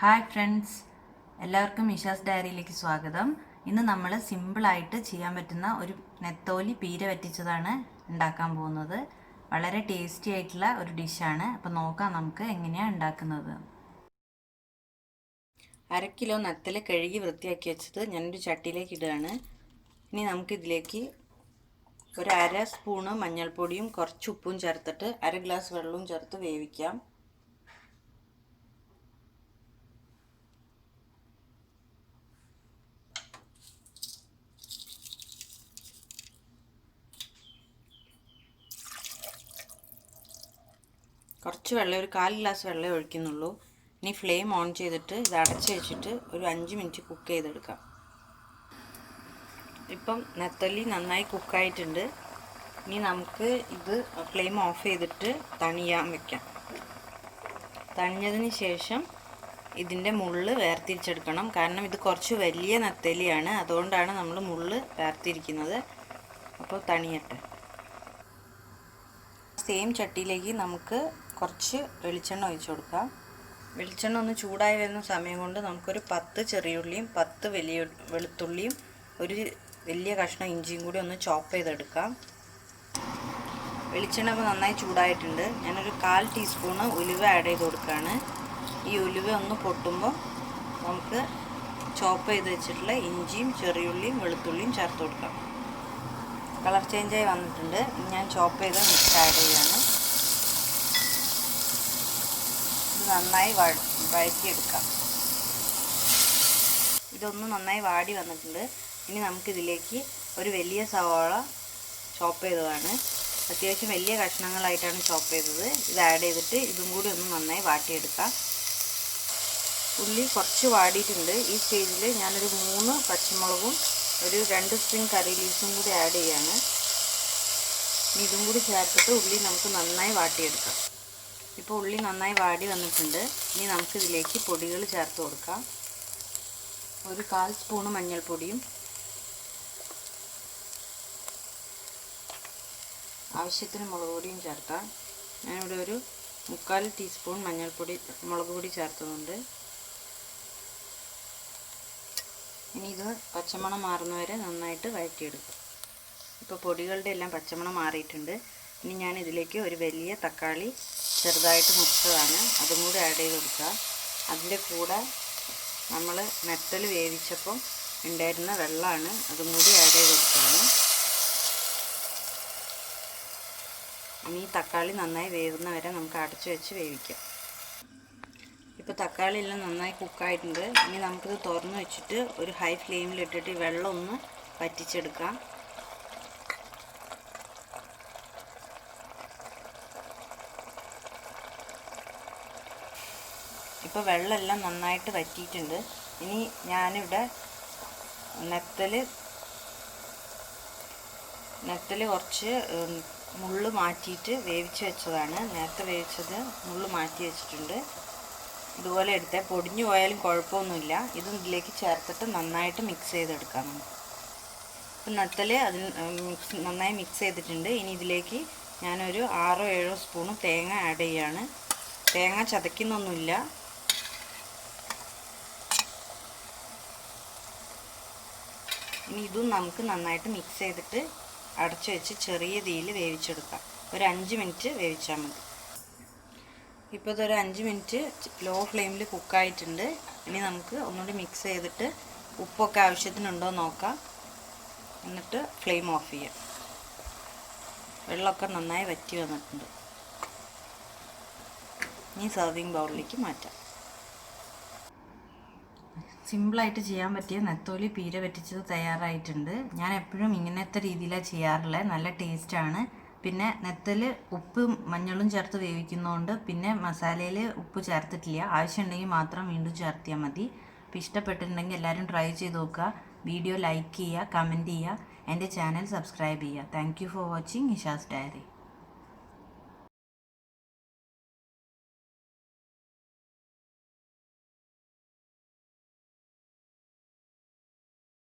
Hi friends, എല്ലാവർക്കും ഇഷാസ് ഡയറിയിലേക്ക് സ്വാഗതം. ഇന്ന് നമ്മൾ സിമ്പിളായിട്ട് ചെയ്യാൻ പറ്റുന്ന ഒരു നെത്തോലി പീര വറ്റിച്ചതാണ് ഉണ്ടാക്കാൻ പോകുന്നത്. വളരെ ടേസ്റ്റി ആയിട്ടുള്ള ഒരു ഡിഷാണ്. അപ്പോൾ നോക്കാം നമുക്ക് എങ്ങനെയാണ് ഉണ്ടാക്കുന്നത്. 1/2 കിലോ നെത്തൽ കഴുകി വൃത്തിയാക്കി വെച്ചത് ഞാനൊരു ചട്ടിയിലേക്ക് ഇടുകയാണ്. ഇനി നമുക്കിതിലേക്ക് ഒരു 1/2 സ്പൂണ് മഞ്ഞൾപ്പൊടിയും കുറച്ച് ഉപ്പും ചേർത്തിട്ട് 1/2 ഗ്ലാസ് വെള്ളവും ചേർത്ത് വേവിക്കാം. കുറച്ച് വെള്ളം, ഒരു 1/4 ഗ്ലാസ് വെള്ളം ഒഴിക്കുന്നുള്ളൂ. ഇനി ഫ്ലെയിം ഓൺ ചെയ്തിട്ട് ഇത് അടച്ച് വെച്ചിട്ട് ഒരു 5 മിനിറ്റ് കുക്ക് ചെയ്തെടുക്കാം. ഇപ്പം നെത്തോലി നന്നായി കുക്കായിട്ടുണ്ട്. ഇനി നമുക്ക് ഇത് ഫ്ലെയിം ഓഫ് ചെയ്തിട്ട് തണിയാൻ വെക്കാം. തണിഞ്ഞതിന് ശേഷം ഇതിൻ്റെ മുള്ള് വേർതിരിച്ചെടുക്കണം. കാരണം ഇത് കുറച്ച് വലിയ നെത്തോലിയാണ്, അതുകൊണ്ടാണ് നമ്മൾ മുള്ള് വേർതിരിക്കുന്നത്. അപ്പോൾ തണിയട്ടെ. സെയിം ചട്ടിയിലേക്ക് നമുക്ക് കുറച്ച് വെളിച്ചെണ്ണ ഒഴിച്ചു കൊടുക്കാം. വെളിച്ചെണ്ണ ഒന്ന് ചൂടായി വരുന്ന സമയം കൊണ്ട് നമുക്കൊരു 10 ചെറിയുള്ളിയും 10 വലിയ വെളുത്തുള്ളിയും ഒരു വലിയ കഷ്ണം ഇഞ്ചിയും കൂടി ഒന്ന് ചോപ്പ് ചെയ്തെടുക്കാം. വെളിച്ചെണ്ണ ഇപ്പോൾ നന്നായി ചൂടായിട്ടുണ്ട്. ഞാനൊരു 1/4 ടീസ്പൂണ് ഉലുവ ആഡ് ചെയ്ത് കൊടുക്കുകയാണ്. ഈ ഉലുവ ഒന്ന് പൊട്ടുമ്പോൾ നമുക്ക് ചോപ്പ് ചെയ്ത് വെച്ചിട്ടുള്ള ഇഞ്ചിയും ചെറിയുള്ളിയും വെളുത്തുള്ളിയും ചേർത്ത് കൊടുക്കാം. കളർ ചേഞ്ചായി വന്നിട്ടുണ്ട്. ഞാൻ ചോപ്പ് ചെയ്ത് മിക്സ് ആഡ് ചെയ്യുകയാണ്. ഇത് നന്നായി വഴറ്റിയെടുക്കാം. ഇതൊന്ന് നന്നായി വാടി വന്നിട്ടുണ്ട്. ഇനി നമുക്കിതിലേക്ക് ഒരു വലിയ സവാള ചോപ്പ് ചെയ്തതാണ്. അത്യാവശ്യം വലിയ കഷ്ണങ്ങളായിട്ടാണ് ചോപ്പ് ചെയ്തത്. ഇത് ആഡ് ചെയ്തിട്ട് ഇതും കൂടി ഒന്ന് നന്നായി വാട്ടിയെടുക്കാം. ഉള്ളി കുറച്ച് വാടിയിട്ടുണ്ട്. ഈ സ്റ്റേജിൽ ഞാനൊരു 3 പച്ചമുളകും ഒരു 2 സ്പ്രിംഗ് കറി ലീവ്സും കൂടി ആഡ് ചെയ്യാണ്. ഇനി ഇതും കൂടി ചേർത്തിട്ട് ഉള്ളി നമുക്ക് നന്നായി വാട്ടിയെടുക്കാം. ഇപ്പോൾ ഉള്ളി നന്നായി വാടി വന്നിട്ടുണ്ട്. ഇനി നമുക്കിതിലേക്ക് പൊടികൾ ചേർത്ത് കൊടുക്കാം. ഒരു 1/4 സ്പൂണ് മഞ്ഞൾപ്പൊടിയും ആവശ്യത്തിന് മുളക് പൊടിയും ചേർക്കാം. ഞാനിവിടെ ഒരു 3/4 ടീസ്പൂൺ മുളക് പൊടി ചേർത്തുന്നുണ്ട്. ഇനി ഇത് പച്ചമണം മാറുന്നവരെ നന്നായിട്ട് വഴറ്റിയെടുക്കും. ഇപ്പോൾ പൊടികളുടെ എല്ലാം പച്ചമണം മാറിയിട്ടുണ്ട്. ഇനി ഞാൻ ഇതിലേക്ക് ഒരു വലിയ തക്കാളി ചെറുതായിട്ട് മുറിച്ചതാണ്, അതും കൂടി ആഡ് ചെയ്ത് കൊടുക്കുക. അതിൻ്റെ കൂടെ നമ്മൾ നെത്തൽ വേവിച്ചപ്പോൾ ഉണ്ടായിരുന്ന വെള്ളമാണ്, അതും കൂടി ആഡ് ചെയ്ത് കൊടുക്കുകയാണ്. ഇനി തക്കാളി നന്നായി വേവുന്നവരെ നമുക്ക് അടച്ചു വെച്ച് വേവിക്കാം. ഇപ്പോൾ തക്കാളി എല്ലാം നന്നായി കുക്കായിട്ടുണ്ട്. ഇനി നമുക്കിത് തുറന്ന് വെച്ചിട്ട് ഒരു ഹൈ ഫ്ലെയിമിലിട്ടിട്ട് വെള്ളം ഒന്ന് വറ്റിച്ചെടുക്കാം. ഇപ്പോൾ വെള്ളമെല്ലാം നന്നായിട്ട് വറ്റിയിട്ടുണ്ട്. ഇനി ഞാനിവിടെ നെത്തൽ കുറച്ച് മുള്ള് മാറ്റിയിട്ട് വേവിച്ച് വെച്ചതാണ്. നേരത്തെ വേവിച്ചത് മുള്ള് മാറ്റി വെച്ചിട്ടുണ്ട്. ഇതുപോലെ എടുത്താൽ പൊടിഞ്ഞു പോയാലും കുഴപ്പമൊന്നുമില്ല. ഇത് ഇതിലേക്ക് ചേർത്തിട്ട് നന്നായിട്ട് മിക്സ് ചെയ്തെടുക്കാം നമുക്ക്. ഇപ്പം നെത്തൽ നന്നായി മിക്സ് ചെയ്തിട്ടുണ്ട്. ഇനി ഇതിലേക്ക് ഞാനൊരു 6-7 സ്പൂണ് തേങ്ങ ആഡ് ചെയ്യാണ്. തേങ്ങ ചതയ്ക്കുന്നൊന്നുമില്ല. ഇനി ഇതും നമുക്ക് നന്നായിട്ട് മിക്സ് ചെയ്തിട്ട് അടച്ചു വെച്ച് ചെറിയ തീയിൽ വേവിച്ചെടുക്കാം. ഒരു 5 മിനിറ്റ് വേവിച്ചാൽ മതി. ഇപ്പോൾ ഇതൊരു 5 മിനിറ്റ് ലോ ഫ്ലെയിമിൽ കുക്കായിട്ടുണ്ട്. ഇനി നമുക്ക് ഒന്നുകൂടി മിക്സ് ചെയ്തിട്ട് ഉപ്പൊക്കെ ആവശ്യത്തിനുണ്ടോ നോക്കാം. എന്നിട്ട് ഫ്ലെയിം ഓഫ് ചെയ്യാം. വെള്ളമൊക്കെ നന്നായി വറ്റി വന്നിട്ടുണ്ട്. ഇനി സെർവിങ് ബൗളിലേക്ക് മാറ്റാം. സിമ്പിളായിട്ട് ചെയ്യാൻ പറ്റിയ നെത്തോലി പീര വറ്റിച്ചത് തയ്യാറായിട്ടുണ്ട്. ഞാൻ എപ്പോഴും ഇങ്ങനത്തെ രീതിയിലാണ് ചെയ്യാറുള്ളത്. നല്ല ടേസ്റ്റാണ്. പിന്നെ നെത്തൽ ഉപ്പും മഞ്ഞളും ചേർത്ത് വേവിക്കുന്നതുകൊണ്ട് പിന്നെ മസാലയിൽ ഉപ്പ് ചേർത്തിട്ടില്ല. ആവശ്യമുണ്ടെങ്കിൽ മാത്രം വീണ്ടും ചേർത്തിയാൽ മതി. അപ്പോൾ ഇഷ്ടപ്പെട്ടിട്ടുണ്ടെങ്കിൽ എല്ലാവരും ട്രൈ ചെയ്ത് നോക്കുക. വീഡിയോ ലൈക്ക് ചെയ്യുക, കമൻറ്റ് ചെയ്യുക, എൻ്റെ ചാനൽ സബ്സ്ക്രൈബ് ചെയ്യുക. Thank you for watching Isha's diary.